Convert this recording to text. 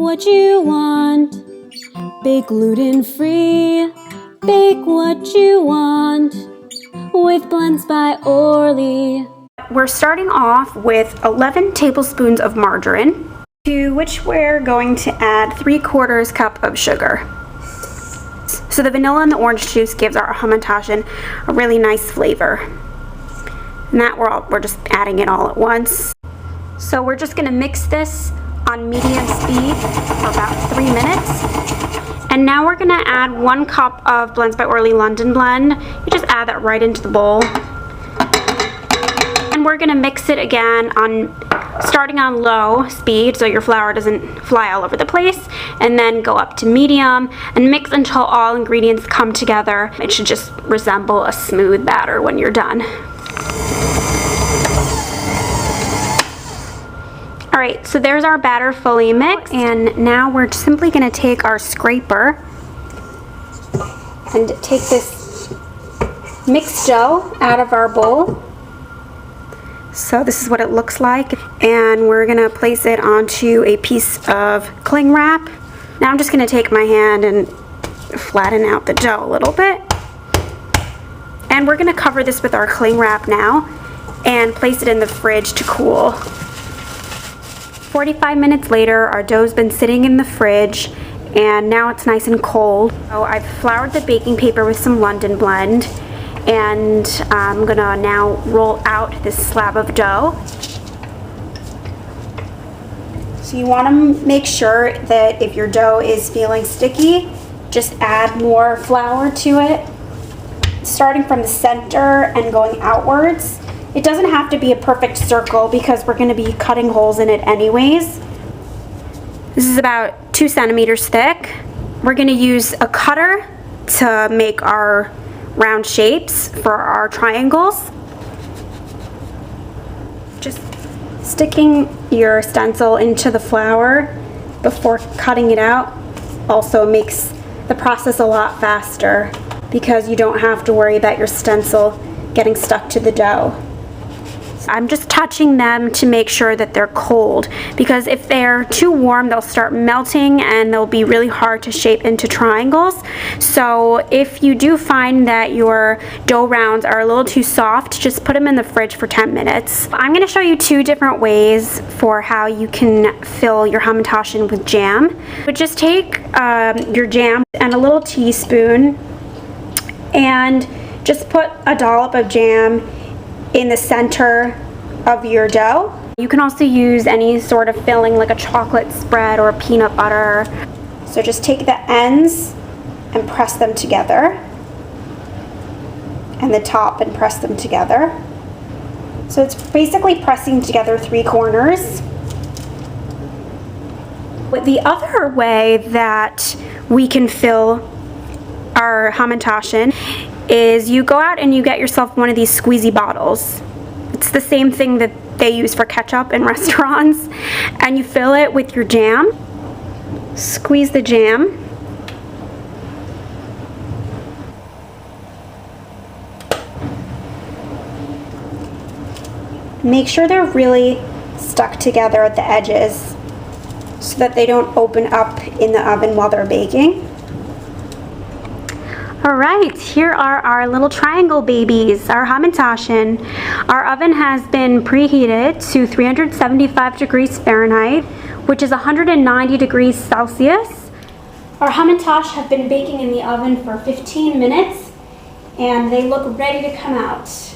what you want. Bake gluten-free. Bake what you want with Blends by Orly. We're starting off with 11 tablespoons of margarine, to which we're going to add 3/4 cup of sugar. So the vanilla and the orange juice gives our Hamantaschen a really nice flavor. And that we're just adding it all at once. So we're just gonna mix this on medium speed for about 3 minutes. And now we're gonna add 1 cup of Blends by Orly London Blend. You just add that right into the bowl. And we're gonna mix it again starting on low speed so your flour doesn't fly all over the place, and then go up to medium and mix until all ingredients come together. It should just resemble a smooth batter when you're done. Alright, so there's our batter fully mixed, and now we're simply going to take our scraper and take this mixed dough out of our bowl. So this is what it looks like, and we're going to place it onto a piece of cling wrap. Now I'm just going to take my hand and flatten out the dough a little bit. And we're going to cover this with our cling wrap now and place it in the fridge to cool. 45 minutes later, our dough's been sitting in the fridge, and now it's nice and cold. So I've floured the baking paper with some London Blend, and I'm gonna now roll out this slab of dough. So you wanna make sure that if your dough is feeling sticky, just add more flour to it, starting from the center and going outwards. It doesn't have to be a perfect circle because we're gonna be cutting holes in it anyways. This is about 2 centimeters thick. We're gonna use a cutter to make our round shapes for our triangles. Just sticking your stencil into the flour before cutting it out also makes the process a lot faster because you don't have to worry about your stencil getting stuck to the dough. I'm just touching them to make sure that they're cold, because if they're too warm they'll start melting and they'll be really hard to shape into triangles. So if you do find that your dough rounds are a little too soft, just put them in the fridge for 10 minutes. I'm going to show you 2 different ways for how you can fill your Hamantaschen with jam. But just take your jam and a little teaspoon and just put a dollop of jam in the center of your dough. You can also use any sort of filling like a chocolate spread or peanut butter. So just take the ends and press them together, and the top and press them together. So it's basically pressing together 3 corners. But the other way that we can fill our Hamantaschen is you go out and you get yourself one of these squeezy bottles. It's the same thing that they use for ketchup in restaurants, and you fill it with your jam. Squeeze the jam. Make sure they're really stuck together at the edges so that they don't open up in the oven while they're baking. Alright, here are our little triangle babies, our Hamantaschen. Our oven has been preheated to 375 degrees Fahrenheit, which is 190 degrees Celsius. Our Hamantaschen have been baking in the oven for 15 minutes, and they look ready to come out.